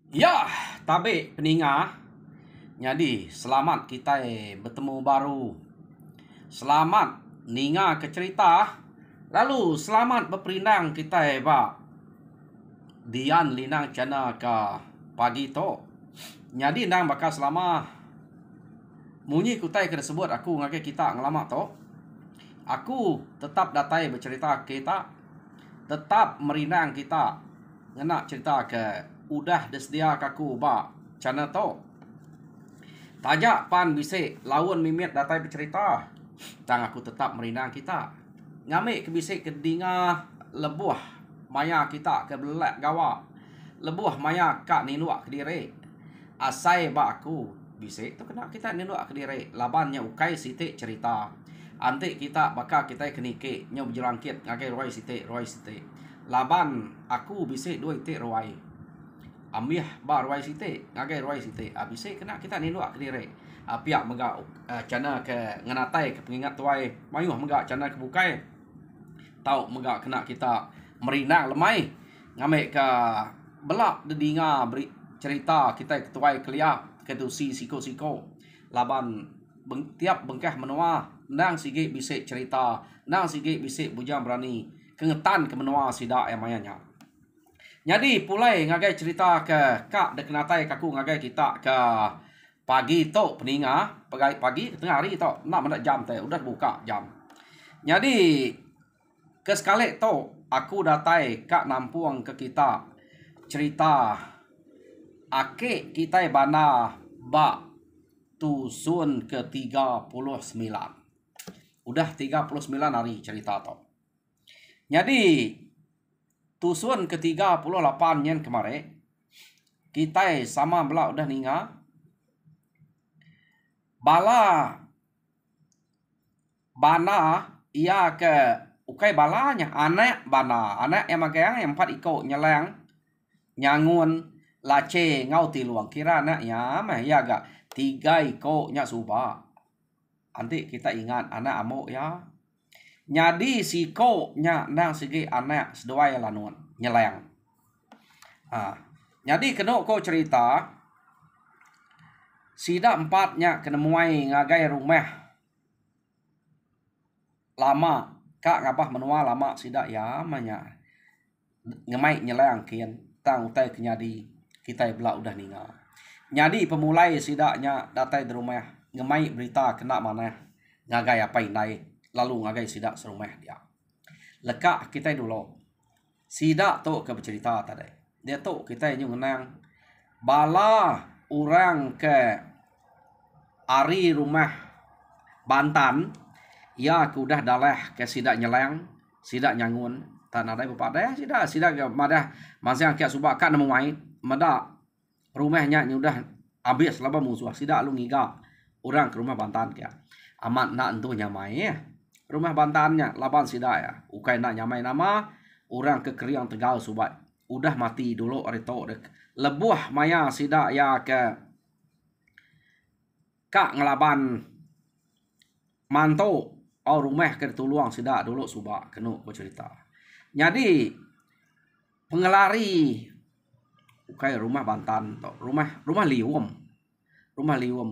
Ya, tabe peninga. Jadi, selamat kita bertemu baru. Selamat ninga ke cerita. Lalu selamat berperindang kita ba Dian linang cana ke pagi to. Jadi nang bakal selama munyi kutai ke sebut aku ngake kita ngelama to. Aku tetap datai bercerita kita. Tetap merinang kita. Ngena cerita ke udah desedia kaku ba cana to. Tajak pan bisik lawan mimit datai bercerita. Tang aku tetap merinang kita. Ngamik ke bisik ke dinga lebuh maya kita ke belak gawa. Lebuh maya kak ninuak ke diri. Asai ba aku bisik tu kena kita ninuak ke diri. Labannya ukai sitik cerita. Antik kita bakal kita kenike nyo berjelangkit ngakai roi sitik. Laban aku bisik dua itik roi. Ambiah ba roi site ngagai roi site abise kena kita ninuak ke diri piak mega cana ke nganatai ke pengingat tuai mayuh mega cana ke bukai tau mega kena kita merinang lemai ngame ke belak dedinga beri cerita kita ke tuai kelia ke tusi siko laban tiap bengkah menua nang sige bisik cerita nang sige bisik bujang berani kengetan ke menua sida emayanya. Jadi pulai ngagai cerita ke kak dek natai kaku ngagai kita ke pagi tu peninga pagi tengah hari tu nak mana jam teh udah buka jam. Jadi ke sekali tu aku datai kak nampuang ke kita cerita ake kita bana ba tusun ke 39. Udah 39 hari cerita tu. Jadi tusun ke-38 yang kemarin kita sama belak udah ninga bana ia ke ukai balanya anak bana anak yang magang yang 4 iko nyelang nyangun lace ngau tiluang kira anak ya mah ya gak 3 iko nya suba nanti kita ingat anak amuk ya. Nyadi siko nya nang segi anak seduai lanun nyeleng. Nyadi kena ko cerita sida 4 nya kena muai ngagai rumah lama kak ngapah menua lama sida ya manya ngemai nyeleng kian tang utai kenyadi kita belak udah ninga. Nyadi pemulai sida nya datai di rumah ngemai berita kena mana ngagai apa indai lalu ngagai sidak serumah dia. Lekak kita dulu. Sidak tu ke bercerita tadi. Dia tu kita yang menang bala orang ke ari rumah Bantan ya aku dah dalah ke sidak nyeleng, sidak nyangun tanah dai bepada sidak madah masa yang kia subak kan nemu mai mada rumahnya udah habis laba musuh sidak lu ngiga orang ke rumah Bantan kia. Amat nak entu nyamai ya. Rumah Bantannya laban sida ya. Ukai nak nyamai nama orang ke Kriang Tegal subat. Udah mati dulu arito dek. Lebuh maya sida ya ke kak ngelaban manto au rumah ke tuluang sida dulu subat kenu ko cerita. Jadi pengelari ukai rumah Bantan to. Rumah liwum. Rumah liwum.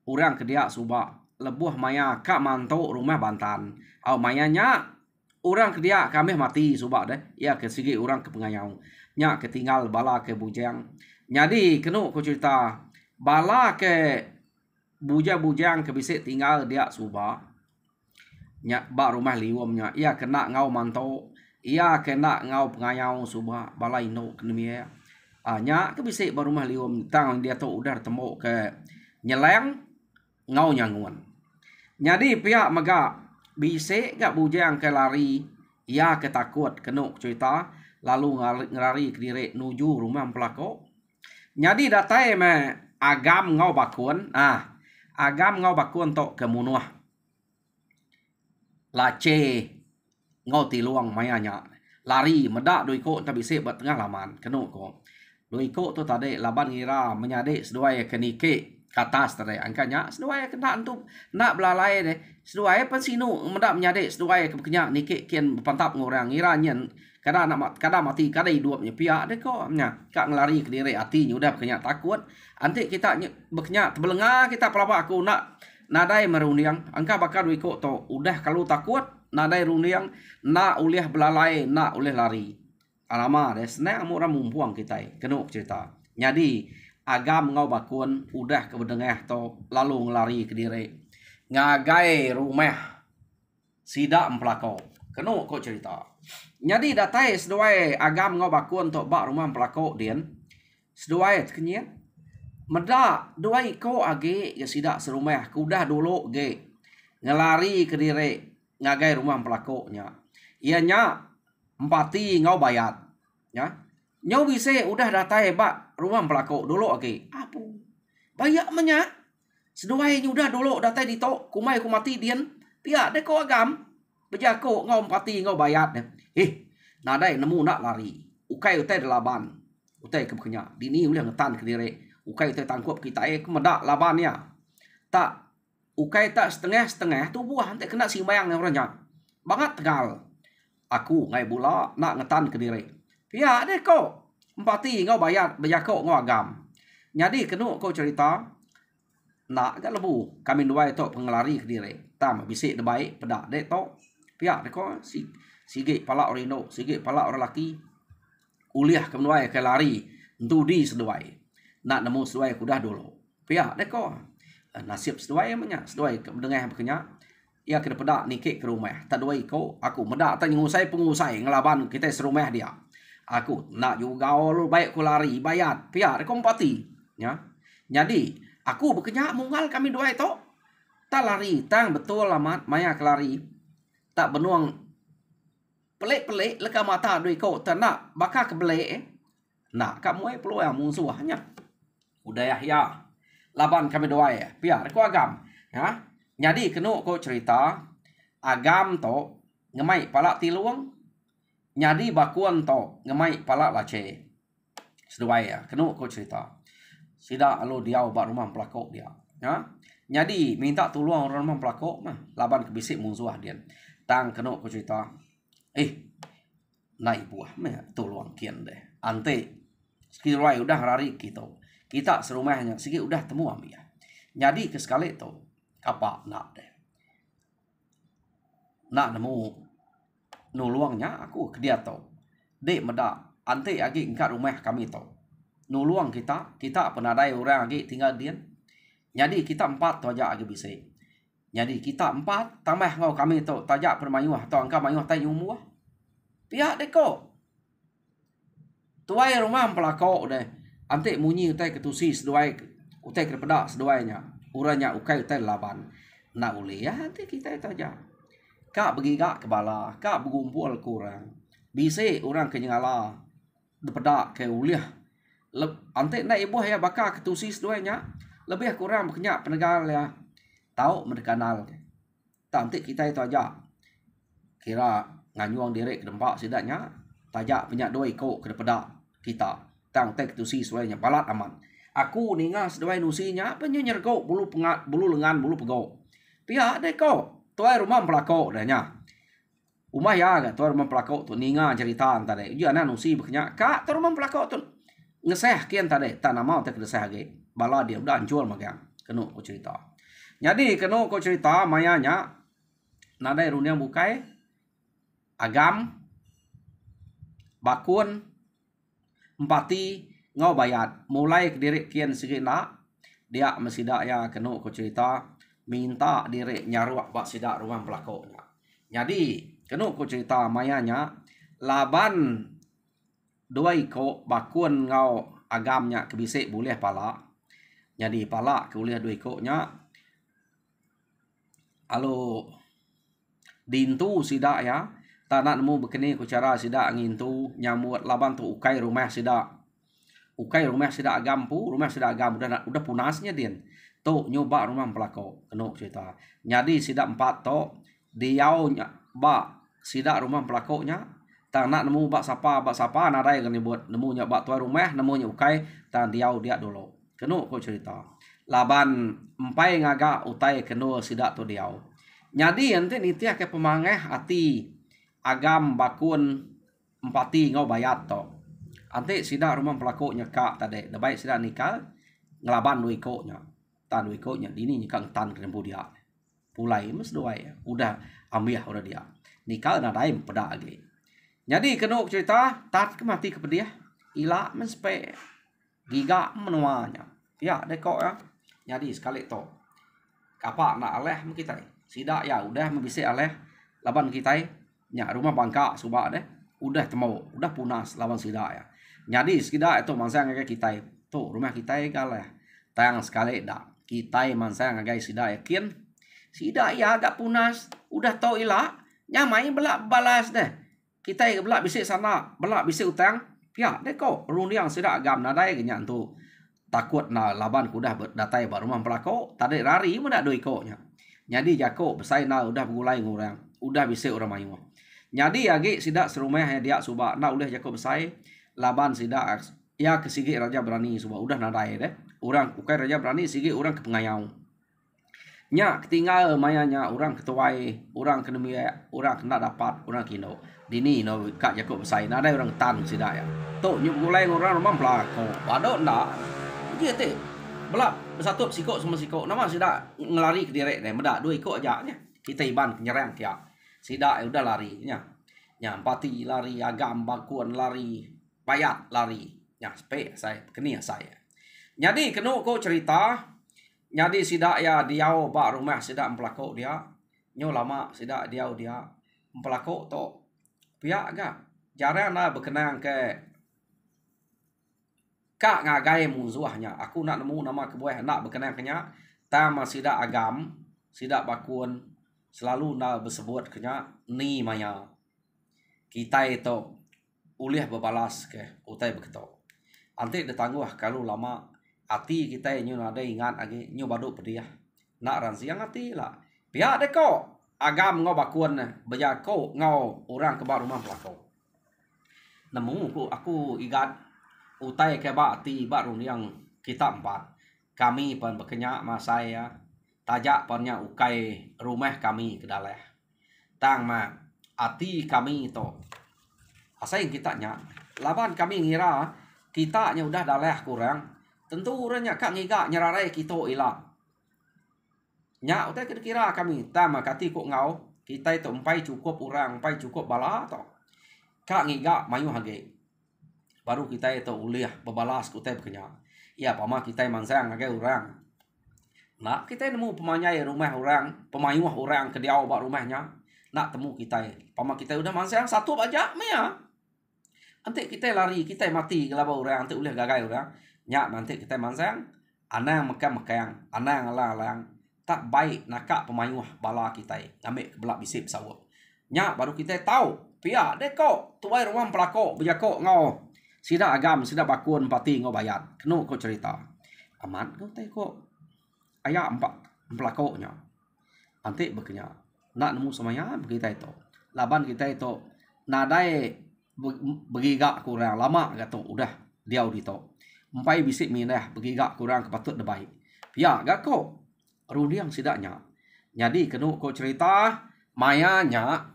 Orang ke dia subat lebuh maya kak manto rumah Bantan. Au mayanya orang ke dia kami mati subak deh. Ya ke sigi orang ke pengayau. Nya ketinggal bala ke bujang. Jadi kenu ko cerita bala ke bujang ke bisik tinggal dia subak. Nya ba rumah liwumnya. Ia kena ngau manto. Ia kena ngau pengayau subak bala ino kenemia. Nya ke bisik ba rumah liwum tang dia tu udah temu ke nyeleng ngau nyanguan. Jadi pihak mega bisik gak bujang ke lari ia ketakut kenuk cerita lalu ngelari ke diri nuju rumah pelako. Jadi datai me agam ngau bakun agam ngau bakun tok kemunuh lace ngau tiluang mayanya lari medak doi ko tak bisik bat tengah laman kenuk ko doi ko tu tadi laban ngira menyade seduai kenike Katas tadi angkanya seduai kena untuk nak belalai deh seduai pan sinu mendak menyade seduai kenya nikik kian pantap ngorang iranyen kada mati kada hidup nya pihak deh kok nya kak ngelari ke diri hati udah kenya takut anti kita bekenya tebelenga kita pelapa aku nak nadai meruniang angka bakal wiko to udah kalau takut nadai runiang nak uliah belalai nak ulih lari alama deh senang amuk ramumpuang kita kenuk cerita nyadi agam ngau bakun udah ke bedengah to lalu ngelari ke diri ngagai rumah sida empelako kenu ko cerita nyadi datai seduai agam ngau bakun to bak rumah empelako dian seduai kenyet meda duai ko age ya sida serumah kudah dulu ge ngelari ke diri ngagai rumah empelako nya ianya empati ngau bayat ya nyau bisa udah datai bak rumah pelako dulu oke apa banyak menya seduai udah dulu datai di tok kumai kumati dian pia dek ko agam bejako ngau empati ngau bayat nadai nemu nak lari ukai utai delaban utai kebekenya dini ulah ngetan ke diri ukai utai tangkup kita kemedak labannya tak ukai tak setengah tu buah nanti kena simbayang yang orangnya banget tegal aku ngai bula nak ngetan ke diri pia dek ko empati ngau bayat bejako ngau agam nyadi kenu ko cerita nak gak lebu kami dua itu pengelari ke diri tam bisik debai pedak dek to pia dek ko sige pala orino sige pala orang laki uliah kami dua ke lari entu di seduai nak nemu seduai kudah dulu pia dek ko nasib seduai menya seduai ke dengah bekenya ia kena pedak nikik ke rumah tak dua ko aku medak tanya pengusai ngelaban kita serumah dia aku nak juga lu baik ku lari bayat pihak kompati ya jadi aku bekenya munggal kami dua itu tak lari tang betul amat maya kelari tak benuang pelik leka mata dui ko tak nak bakal kebelek nak kamu peluang musuhnya udah ya laban kami dua ya pihak aku agam ya jadi kenu ko cerita agam to ngemai palak tiluang nyadi bakuan to ngemai palak lace seduai ya kenu ko cerita sida alo dia bak rumah pelakok dia ya nyadi minta tolong orang rumah pelakok mah laban kebisik musuh dia tang kenu ko cerita naik buah mah tolong kian deh ante sekirai udah lari kita serumahnya segi udah temu ambil nyadi ke sekali to apa nak deh nak nemu nuluangnya aku ke dia tau dek meda ante agi engkat rumah kami tau nuluang kita penadai orang agi tinggal dia jadi kita 4 tu aja agi bisa jadi kita 4 tambah ngau kami tau tajak permayuah atau angka mayuah tay umuah pihak deko tuai rumah pelakok deh ante munyi utai ketusi seduai utai kepedak seduainya uranya ukai utai laban nak uli ya ante kita itu aja kak begigak kebala, kak bergumpul kurang. Bisa orang kenyala depedak ke uliah. Ante nak ibu ya bakal ketusis duanya lebih kurang berkenyak penegal ya. Tahu mendekanal. Tantik kita itu aja. Kira nganyuang diri ke dempak sidaknya. Tajak penyak dua ikut ke depedak kita. Tang tek ketusis duanya balat aman. Aku ninga seduai nusinya penyergok bulu lengan bulu pegok. Pihak deko tuai rumah pelakok dahnya rumah ya gak tuai rumah pelakok tu ninga cerita tadi ujian nusi bekenya kak tu rumah pelakok tu ngeseh kian tadi tak nama tak keseh lagi bala dia udah hancur magang kenu ko cerita jadi kenu ko cerita mayanya nadai runiang bukai agam bakun empati ngau bayat mulai ke diri kian segina dia mesida ya kenu ko cerita minta diri nyaruak bak sidak rumah pelakoknya. Jadi, kenu ku cerita mayanya laban dua iko bakun ngau agamnya kebisik boleh pala. Jadi pala ke boleh dua ikoknya. Alo dintu sidak ya. Tak nak nemu begini ku cara sidak ngintu nyamut laban tu ukai rumah sidak. Ukai rumah sidak agam pu, rumah sidak agam udah punasnya din. Tu nyoba rumah pelakok kenu cerita. Jadi sidak 4 to diau bak sidak rumah pelakoknya tak nak nemu bak sapa nadai kan buat nemu bak tuai rumah nemu ukai tak diau dia dulu. Kenu ko cerita. laban empai ngaga utai keno sida tu diau. Jadi ente nitia ke pemangeh ati agam bakun empati ngau bayat to. Ante sida rumah pelako nyeka tade, dabai sida nikah ngelaban dua ikoknya. Tan dua ikoknya dini nyekang tan kerempu dia. Pulai mes dua ya. Udah ambiah udah dia. Nikah na daim peda lagi. Jadi keno cerita tat ke mati ke dia. Ila menspe giga menuanya. Ya deko ya. Jadi sekali to. Kapak nak aleh kita. Sida ya udah membisi aleh laban kita nya rumah bangka subak deh. Udah temu, udah punas lawan sida ya. Jadi sida itu mangsa ngage kita. Tuh rumah kita galeh. Tayang sekali dak. Kita mangsa ngage sida yakin. Sida ya agak punas. Udah tau ila. Nyamai belak balas deh. Kita belak bisik sana, belak bisik utang. Ya, deko rundiang sida agam nadai kenyan tu. Takut na laban kudah datai ba rumah pelako, tadi rari muda doi koknya. Jadi jako besai na udah gulai ngurang, udah bisik orang mayu. Jadi agi sida serumah dia subak na udah jako besai laban sida ya kesigi raja berani subak udah nadai deh. Orang ukai raja berani sigi orang kepengayau. Nya ketinggal mayanya orang ketuai, orang kena orang kena dapat, orang kino. Dini no kak jako besai na ada orang tan sida ya. Tu nyup gulai orang rumah pelako. Waduh ndak. Dia teh belak bersatu sikok sama sikok. Nama sida ngelari ke direk deh. Meda dua ikut aja nya. Kita iban penyerang kia. Sida udah lari nya. Nya empati lari, agam bakuan lari, bayat lari. Nya sepe saya kenia saya. Jadi kenu ko cerita. Jadi sida ya diau ba rumah sida empelako dia. Nyo lama sida diau dia empelako to. Pihak agak jarang na berkenang ke kak ngagai musuhnya. Aku nak nemu nama kebuah nak berkenaan kenya. Tama sida agam, sida bakun selalu nak bersebut kenya ni maya. Kita itu ulih berbalas ke utai begitu. Anti ditangguh kalau lama hati kita nyu ada ingat lagi nyu badu pediah. Nak ransiang hati lah. Pihak deko agam ngau bakun bejako ngau orang ke rumah pelako. Nemu aku ingat utai ke bakti baru yang kita empat. Kami pun berkenyak masaya. Tajak punya ukai rumah kami ke dalam. Tang ma ati kami itu. Asal kita nyak. Laban kami ngira kita nya udah dalah kurang. Tentu orangnya kak ngiga nyerarai kita ilah. Nyak utai kira-kira kami. Tang ma kati kok ngau. Kita itu empai cukup orang. Empai cukup bala to. Kak ngiga mayu hage. Baru kita itu uliah berbalas kutai berkenyak. Ya pama kita mansang agak orang. Nak kita nemu pemanyai rumah orang, pemayuh orang ke dia obak rumahnya. Nak temu kita. Pama kita udah mansang satu aja mea. Nanti kita lari, kita mati kelaba orang, nanti uliah gagai orang. Nyak nanti kita mansang anang mekang-mekang, anang alang-alang. Tak baik nakak pemayuh bala kita. Ambil belak bisip sawuk. Nyak baru kita tahu. Pia deko tuai rumah pelako bejako ngau. Sida agam, sida bakun pati ngau bayat. Kenu ko cerita. Amat kau teko. Ayah empelakoknya. Nanti berkenya. Nak nemu semuanya kita itu. Laban kita itu. Nadai begigak kurang. Lama kata udah dia audito. Empai bisik minah begigak kurang kepatut debai. Ya gak kok. Rudiang sidaknya. Jadi kenu ko cerita. Mayanya.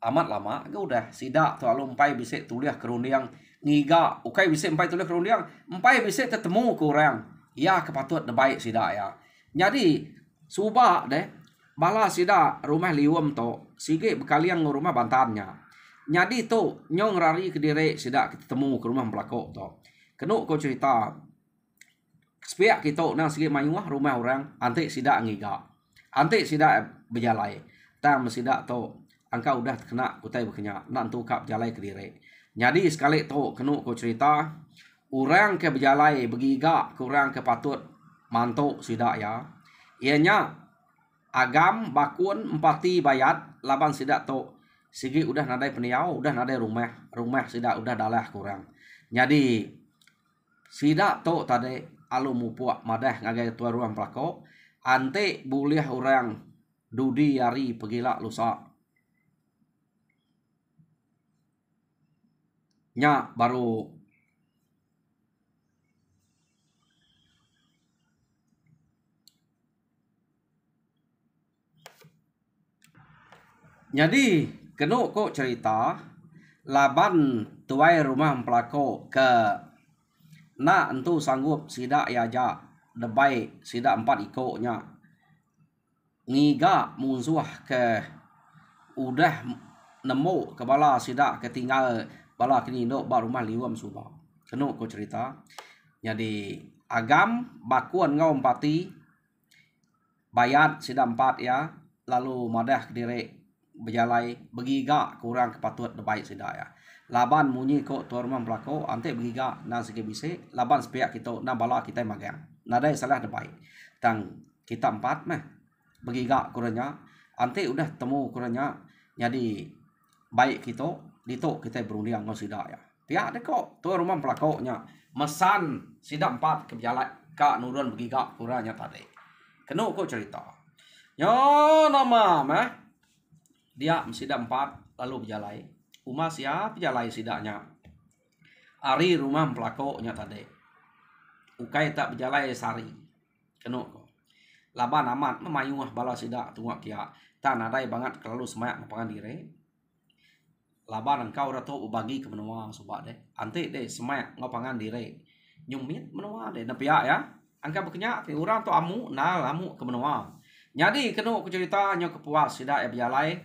Amat lama. Udah sidak tu alum empai bisik tuliah kerundiang. Ngiga, ukai bisik empai tulis kerundiang, empai bisik ketemu kurang. Ya kepatut baik sida ya. Jadi subak deh, bala sida rumah liwem to, sige bekalian rumah bantannya. Jadi tu nyong rari ke direk sida ketemu ke rumah pelako to. Kenu ko cerita. Sepiak kita nang sige mayuah rumah orang, antik sida ngiga. Antik sida berjalai. Tam sida to, angka udah kena kutai berkenya, nak tu kap jalai ke direk. Jadi sekali tu kenu ko cerita orang ke berjalai begiga kurang ke patut mantuk sida ya. Ianya agam bakun empati bayat laban sida tu sigi udah nadai peniau udah nadai rumah sida udah dalah kurang. Jadi sida tu tadi alu mupuak madah ngagai tua ruang pelako ante buliah orang dudi yari pegila lusa. Nya baru Jadi kena ko cerita laban tuai rumah pelako ke nak entu sanggup sidak ya ja debai sidak 4 ikoknya ngiga musuh ke udah nemu ke bala sidak ketinggal bala kini dok ba rumah liwam suba kena ko cerita. Jadi agam bakuan ngau empati bayat sidak 4 ya lalu madah kediri berjalai begiga kurang kepatut debai sidak ya laban munyi ko tuan rumah pelako ante begiga na segi bise laban sepiak kita na bala kita magang nadai salah debai tang kita 4 meh begiga kurangnya ante udah temu kurangnya jadi baik kita dito kita berunding ngau sidak ya pihak de ko tuan rumah pelako nya mesan sidak 4 ke berjalai ka nurun begiga kurangnya tadi kena ko cerita yo nama meh dia sidak 4 lalu berjalai umah siap berjalai sidaknya ari rumah pelakoknya tadi ukai tak berjalai sari kena ko laban amat memayuh bala sidak tungak kia tan adai banget kalau semak mapangan diri laban engkau rato bagi ke menua subak deh ante deh semak ngapangan diri nyumit menua deh napia ya angka berkenyak ke orang tu amu na lamu ke menua jadi kena ko cerita nya kepuas sidak ya berjalai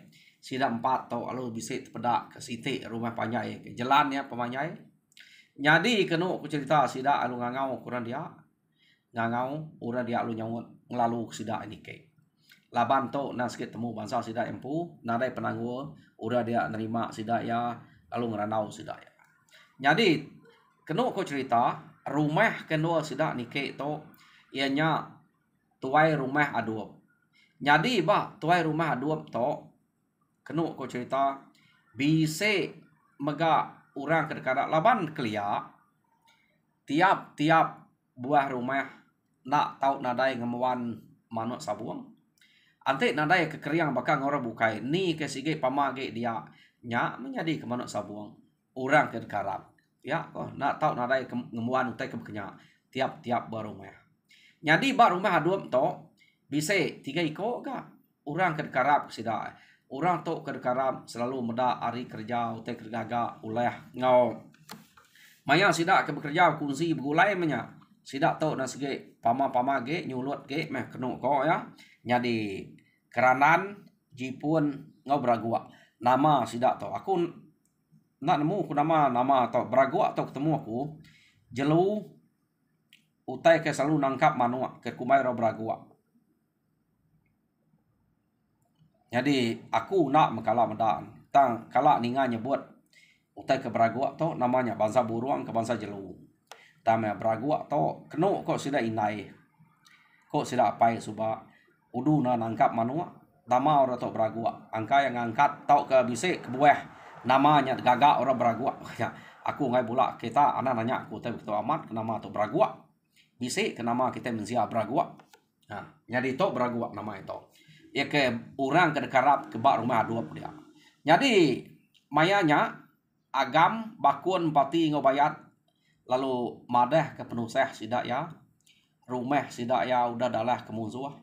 sidak 4 tau alu bisa terpedak ke siti rumah panjai ke jalan ya pemanyai. Jadi kena aku cerita sidak alu ngangau kurang dia ngangau urang dia alu nyawut ngelalu sidak ini ke laban to na sikit temu bangsa sidak empu nadai penanggu urang dia nerima sidak ya lalu ngeranau sidak ya. Jadi kena aku cerita rumah kedua sidak nike to ianya tuai rumah adup. Jadi bah tuai rumah adup to kena ko cerita bise mega orang kedekara laban kelia tiap-tiap buah rumah nak tahu nadai ngemuan manuk sabuang ante nadai kekeriang bakal ngora bukai ni ke sige pamage dia nya menjadi ke manuk sabuang orang kedekara ya ko nak tahu nadai ngemuan utai ke kenya tiap-tiap buah rumah jadi ba rumah adup to bise 3 iko ga orang kedekara sida orang tu kedekaram selalu meda hari kerja utai kerja ulah ngau maya sidak ke bekerja kunci begulai menya sidak tu na segi pama-pama ge nyulut ge meh kena ko ya jadi keranan jipun ngau beragua nama sidak tu aku nak nemu aku nama tu beragua tu ketemu aku jelu utai ke selalu nangkap manua ke kumai ro beragua. Jadi aku nak mengkala medan tang kala ninga nyebut utai ke beragua to namanya bangsa buruang ke bangsa jelu tama beragua to keno kok sida inai kok sida apai suba udu na nangkap manua nama ora to beragua angka yang angkat tau ke bise ke buah namanya gagak ora beragua ya aku ngai pula kita anak nanya aku teh betul amat nama to beragua bise ke nama kita mensia beragua nah jadi to beragua nama itu ya ke orang kedekarap ke bak rumah dua dia. Jadi mayanya agam bakun pati ngobayat lalu madah ke penusah sidak ya rumah sidak ya udah dalah ke musuh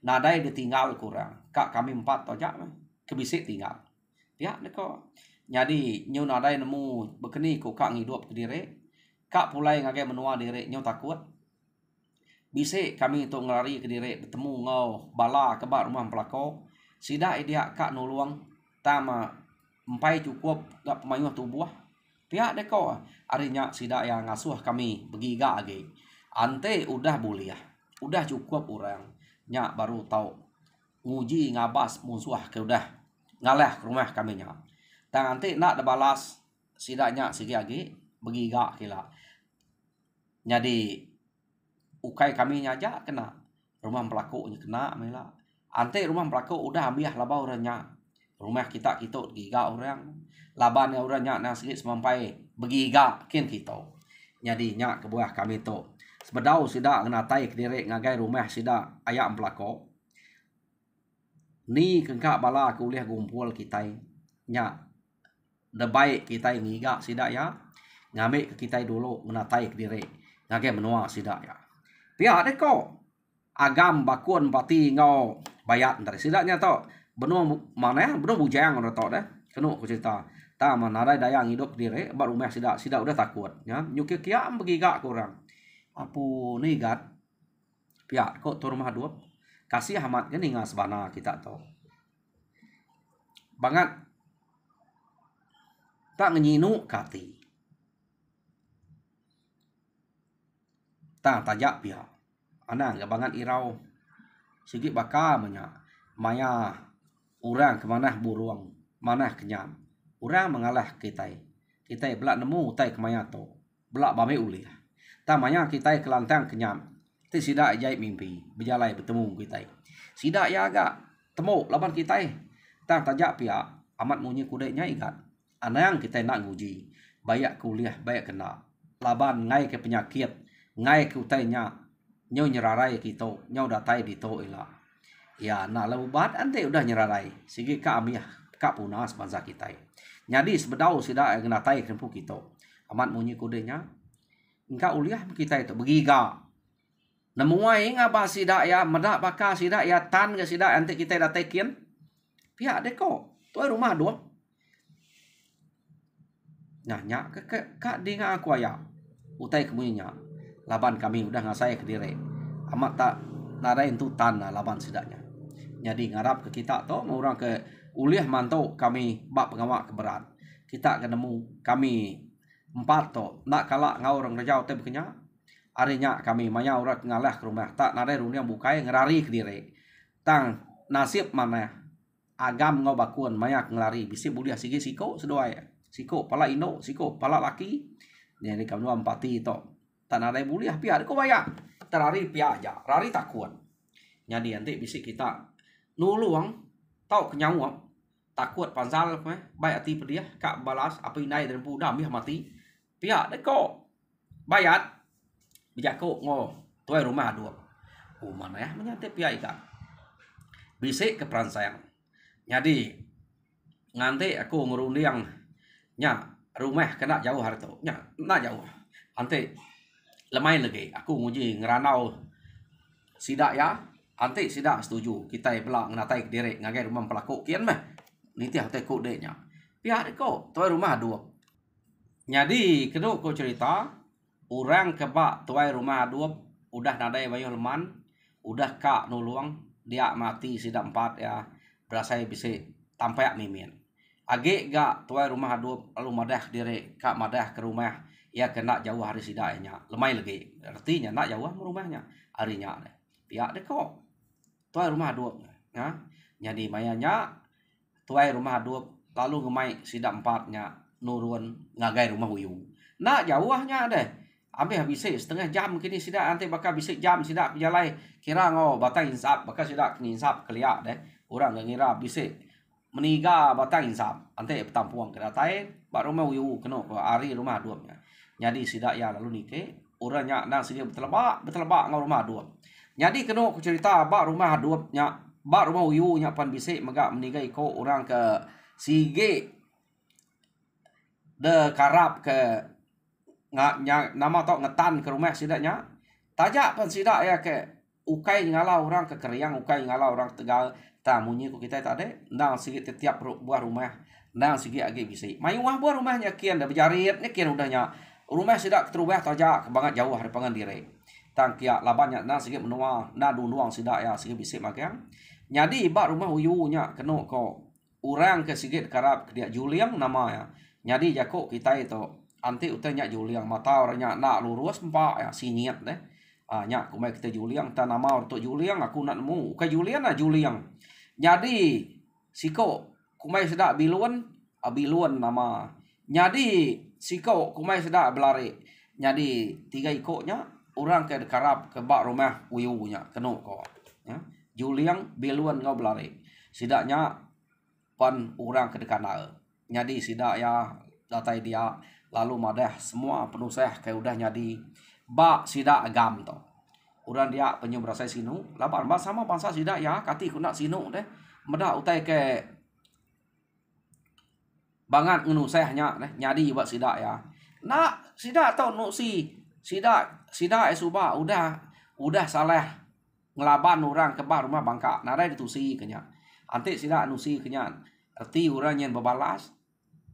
nadai ditinggal kurang kak kami 4 tojak kebisik tinggal ya neko jadi nyu nadai nemu bekeni ku kak ngidup ke diri kak pulai ngage menua diri nyu takut bise kami untuk ngelari ke diri bertemu ngau bala kebak rumah pelako sida dia kak nuluang tama empai cukup gak pemayuh tubuh pihak deko arinya sida yang ngasuh kami begiga age ante udah buliah udah cukup orang nya baru tahu nguji ngabas musuh ke udah ngalah ke rumah kami nya tang ante nak debalas sidanya sigi age begiga kila jadi ukai kami nyaja kena rumah pelakunya kena mela ante rumah pelaku udah ambiah laba orangnya rumah kita giga orang laban ya orangnya nasi semampai begiga kin kita jadi nya kebuah kami to sebedau sida ngenatai kediri ngagai rumah sida ayak pelaku ni kengkak bala kuliah gumpul kita nya debai kita ngiga sida ya ngamik ke kita dulu menatai kediri ngagai menua sida ya pihak deko agam bakun pati ngau bayat ntar sidaknya to Benung mana benung bujang orang tok dah. Kenu aku cerita. Ta mana daya ngidop dire ba rumah sida udah takut ya. Nyuki kiam begigak kurang. Apu ni gat. Pihak kok tu rumah dua. Kasih hamat kan ingat sebana kita tahu. Banget tak ngenyinu kati. Tak tajak pihak. Ana enggak banget irau. Sigi baka maya orang kemana buruang, mana kenyam. Orang mengalah kita. Kita belak nemu tai kemaya to. Belak bame uli. Tamanya kita kelantang kenyam. Ti sida jai mimpi, berjalai bertemu kita. Sida ya agak temu lawan kita. Tang tajak pihak amat munyi kudenya ikat. Anang kita nak nguji. Bayak kuliah, bayak kena. Laban ngai ke penyakit, ngai ke utainya. Nyau nyerarai kita, nyau datai di to ila. Ya, nak lebat ante udah nyerarai. Sigi kami kak punas bangsa kita. Jadi sebedau sida kena tai kempu kita. Amat munyi kudenya. Engkau uliah kita itu begiga. Nemuai ngapa sida ya medak baka sida ya tan ke sida ante kita datai kian. Pihak deko. Tu rumah dua. Nah, nyak kak dinga aku aya. Utai kemunya. Laban kami udah ngasai ke dire. Amat tak narain tu tanah laban sidaknya. Jadi ngarap ke kita to mau orang ke uliah mantau kami bak pengawak keberat. Kita ketemu kami 4 to nak kalak ngau orang rajau te bekenya. Arinya kami maya orang ngalah ke rumah tak narai runia bukai ngerari ke dire. Tang nasib mana agam ngau bakun maya ngelari bisi buliah sigi siko sedoai. Siko pala indo, siko pala laki. Jadi kamu empati to. Tanah ada buliah pihak ko bayak terari pihak aja rari takut jadi nanti bisik kita nuluang tau kenyawang takut pansal baik hati pedia kak balas apa inai dan puda mih mati pihak deko bayat bijak ko ngo tuai rumah dua mana ya menyate pihak ikan bisik ke peransayang jadi nanti aku ngurundiang nya rumah kena jauh harto nya nak jauh nanti lemai lagi aku nguji ngeranau sida ya ante sida setuju kita belak ngatai direk ngagai rumah pelaku kian mah niti hate ko deknya pihak ko tuai rumah dua jadi kedua ko cerita orang kebak tuai rumah dua udah nadai bayu leman udah kak nuluang dia mati sida 4 ya berasa bisa tampak mimin age gak tuai rumah dua lalu madah direk kak madah ke rumah ya kena jauh hari sidaknya lemai lagi artinya nak jauh rumahnya harinya pihak deko tuai rumah dua ya jadi mayanya tuai rumah dua lalu ngemai sidak 4-nya nurun ngagai rumah uyu nak jauhnya deh ambil habis setengah jam kini sidak nanti bakal bisa jam sidak berjalai kira ngo batang insap bakal sidak insap keliak deh orang ngira bisa meniga batang insap nanti petampuang kena tai bak rumah uyu kena hari rumah dua nya jadi sidak ya lalu nike orangnya nang sini betelebak ngau rumah dua. Jadi kena aku cerita bak rumah dua nya bak rumah uyu nya pan bisik megak menigai ko orang ke sige de karap ke ngak nama tok ngetan ke rumah sidaknya. Tajak pan sidak ya ke ukai ngalau orang ke keriang ukai ngalau orang Tegal tamunya ku kita tadi nang sige tiap buah rumah nang sige age bisik. Mayuah buah rumahnya kian dah berjarit nya kian udahnya rumah sidak terubah tajak banget jauh hari pangan dire tang kia labannya na sikit menua na dunuang sidak ya sikit bisik makan jadi bak rumah uyu nya kena ko orang ke sikit karap ke dia Juliang nama ya jadi jako kita itu anti utanya Juliang mata orangnya nak lurus empak ya siniat deh nya kumai kita Juliang ta nama untuk Juliang aku nak nemu ke Julian lah Juliang jadi siko kumai sidak biluan nama jadi siko kumai sedak belari. Jadi 3 ikutnya orang ke karap ke bak rumah uyunya kena ko. Ya. Juliang biluan ngau belari. Sidaknya pan orang ke dekana. Jadi sidak ya datai dia lalu madah semua penusah ke udah jadi bak sidak agam to. Orang dia penyu berasa sinu, laban bak sama bangsa sidak ya kati ku nak sinu deh. Medak utai ke bangat ngenusahnya nyadi buat sidak ya nak sidak tau nu sidak esuba udah salah ngelaban orang ke bar rumah bangka narai ditusi kenya Antik sida nusi kenyan. Erti orang yang berbalas.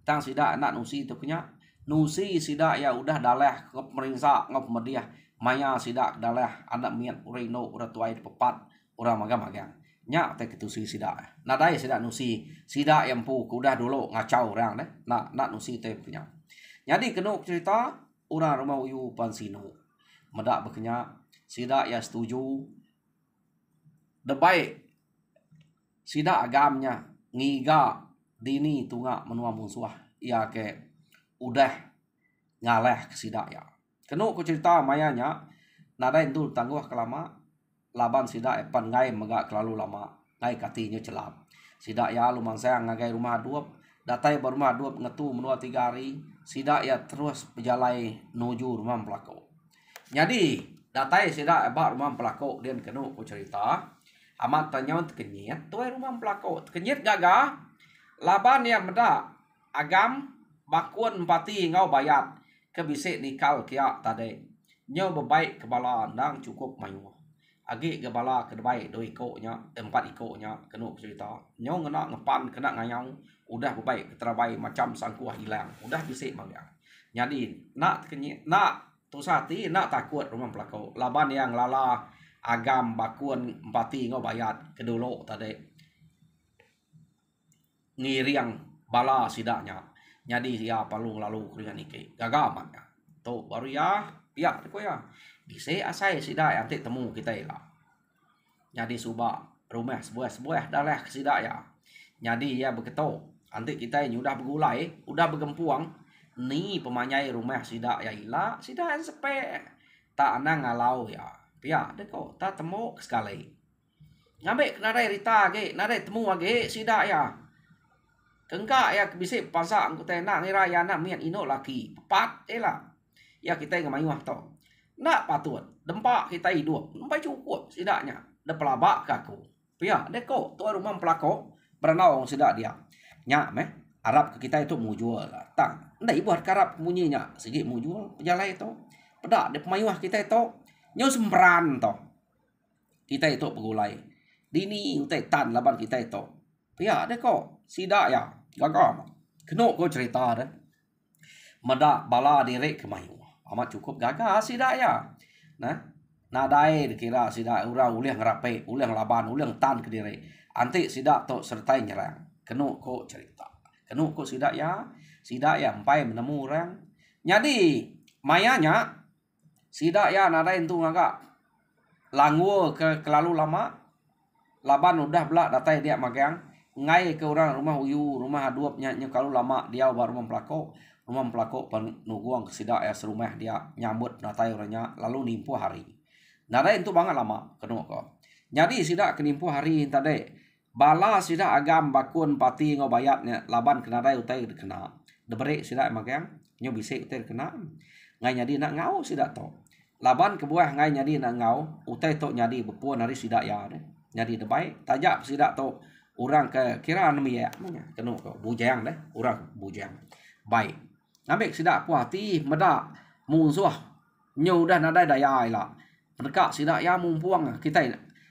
Tang sida anak nusi tu kenyan. Nusi sida ya udah dalah ngop meringsa ngop mediah. Maya sida dalah anak miat urino ura tuai pepat ura magang-magang. Nya teh kitu sida. Nadai sida nusi. Sida yang pu udah dulu ngacau orang deh. Nak nusi teh kenyan. Jadi kenuk cerita orang rumah uyu pansino. Medak berkenyak sida ya setuju. Debai sida agamnya ngiga dini tunga menua musuh ya ke udah ngaleh ke sida ya. Kenuk ku cerita mayanya nada itu tangguh kelama laban sida epan ngai megak kelalu lama ngai katinya celap. Sida ya lumang sayang ngagai rumah duap datai berumah duap ngetu menua 3 hari sida ya terus berjalai nuju rumah pelako. Jadi datai sida eba rumah pelako dan kenuk ku cerita amat tanya kenyit tuai rumah pelako kenyit gaga laban yang meda agam bakuan empati ngau bayat ke bisik nikal kia tade nyo bebaik kebala nang cukup mayu agi kebala kedebai do ikonya 4 ikonya kenuk cerita nyo ngena ngepan kena ngayang udah bebaik keterabai macam sangkuah hilang udah bisik magang jadi nak kenyit nak tusati nak takut rumah pelako laban yang lala agam bakuan empati ngau bayat kedolo tadi ngiriang bala sidaknya jadi ya palung lalu kuringan ike gagamannya tu baru ya pihak ko ya bisa asai sidak antik temu kita lah jadi subah rumah sebuah dalah sidak ya jadi ya begitu antik kita ini udah bergulai udah bergempuang ni pemanyai rumah sidak ya ilah sidak yang sepe tak anang ngalau ya pihak deko tak temu sekali ngambek nadai rita ge nadai temu age sidak ya kengka ya bisa pasak angku tenak ni raya nak mian ino laki pat elah ya kita ngamayuh to nak patut dempak kita hidup sampai cukup sidaknya de pelabak kaku pihak deko tu rumah pelako berenau sidak dia nya meh Arab ke kita itu mau jual lah tak ndai buat karap munyinya segi mau jual pejalai itu pedak de pemayuh kita itu nyo semperan to kita itu pegulai dini utai tan laban kita itu pihak deko sidak ya gagam kenuk ko cerita dah medak bala direk kemayu amat cukup gagah sidak ya nah nadai dikira sidak urang uliang ngerape uliang laban uliang tan ke direk antik sidak tok sertai nyerang kenuk ko cerita kenuk ko sidak ya empai menemu orang jadi mayanya sidak ya nadai itu ngagak langwo ke kelalu lama laban udah belak datai dia magang ngai ke orang rumah uyu rumah aduapnya kalau lama dia baru rumah pelako penuguang sidak ya serumah dia nyambut datai orangnya lalu nimpu hari nada itu banget lama kena kok jadi sidak kenimpu hari tadi bala sidak agam bakun pati ngobayatnya laban kena dai utai kena debere sidak magang nyo bisik utai kena ngai nyadi nak ngau sidak to laban kebuah ngai nyadi nak ngau utai to nyadi bepuan hari sidak ya nyadi debai tajak sidak to orang ke kira nami ya kena ko bujang deh orang bujang baik ngambek sidak puah hati meda musuh nyo udah nadai daya lah mereka sidak ya mumpuang kita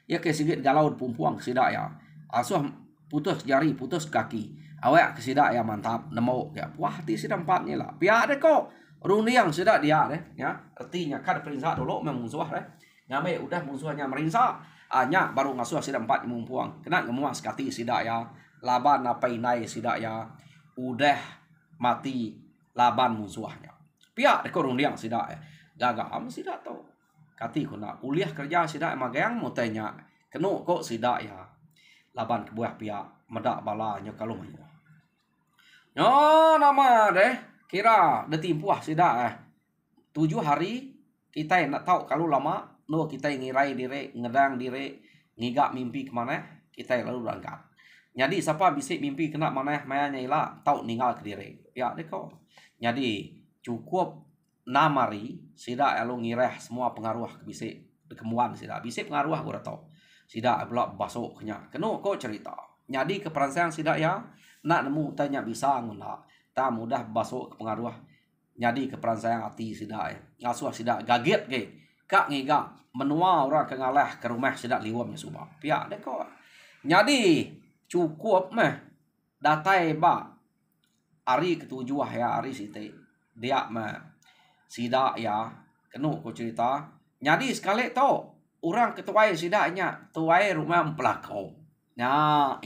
ya ke sigit galau pumpuang sidak ya asuh putus jari putus kaki awak ke sidak ya mantap nemu ya puah hati sidak empatnya lah pihak deh kok runiang sidak dia deh ya artinya kan perintah dulu memusuh deh ngambek udah musuhnya merinsa anya baru ngasuh sidak 4 mumpuang kena ngemuas kati sidak ya laban apa inai sidak ya udah mati laban musuhnya pihak dekorung liang sidak ya gagal am sidak to kati kuna kuliah kerja sidak magang mutanya kenu kok sidak ya laban kebuah pihak medak balanya kalau mayu yo nama deh kira detimpuah sidak 7 hari kita nak tahu kalau lama no kita ngirai dire ngedang dire ngigak mimpi kemana kita lalu berangkat jadi siapa bisa mimpi kena mana mayanya ila tahu ninggal ke dire ya deko jadi cukup 6 hari sidak lalu ngireh semua pengaruh bisa kemuan sidak bisa pengaruh gua tahu sidak pula basok kenya kenu kok cerita jadi keperansian sidak ya nak nemu tanya bisa ngunda tak mudah basok ke pengaruh jadi keperansian hati sidak ya ngasuh sidak gaget ge kak ngiga menua orang kengalah ke rumah sidak liwamnya subah pihak deko jadi cukup meh datai ba hari ketujuh ya hari site dia mah sida ya kenu ko cerita jadi sekali to orang ketuai sidanya tuai rumah pelakau ya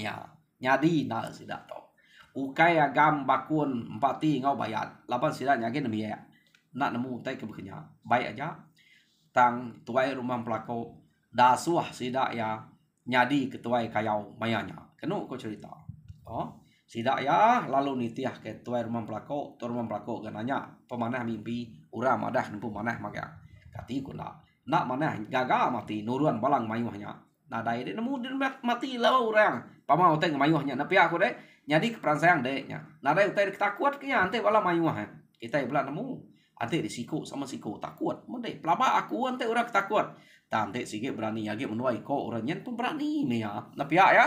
nyadi na sida to ukai agam bakun empati ngau bayat lapan sida nyage nemi ya nak nemu tai kebekenya baik aja tang tuai rumah pelakau dasuah sida ya nyadi ketuai kayau mayanya kenu ko cerita oh sida ya lalu nitiah ke tuai rumah pelakau tu rumah pelakau gananya pemanah mimpi urang madah nempu manah maga kati ku nak manah gaga mati nuruan balang mayuhnya nah dai de nemu dia mati lawa urang pamau teng mayuhnya na pia aku de nyadi ke sayang de nya nah dai utai takut ke ante bala mayuh kita belah nemu ante risiko sama siko takut mende pelaba aku ante urang takut tante sige berani yage menuai ko urang nyen pun berani me ya na pia ya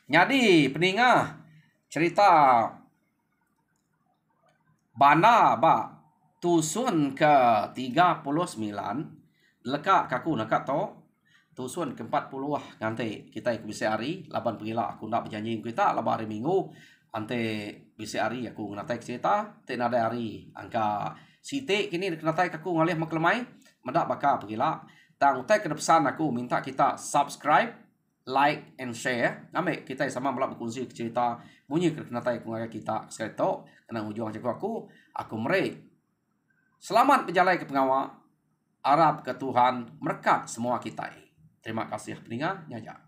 nyadi peninga cerita bana ba tusun ke 39 leka kaku nak to tusun ke 40 nanti kita bisa hari laban pergilah aku nak berjanji kita laban hari minggu ante bisa hari aku ngatai cerita te nada hari angka site kini ngatai aku ngalih maklemai mendak baka pergilah tang utai ke pesan aku minta kita subscribe like and share name kita sama melak berkongsi cerita bunyi ke ngatai aku ngaya kita sekali to kena ujung aku merek selamat berjalan ke pengawal Arab ke Tuhan merkat semua kita. Terima kasih peningat nyaja.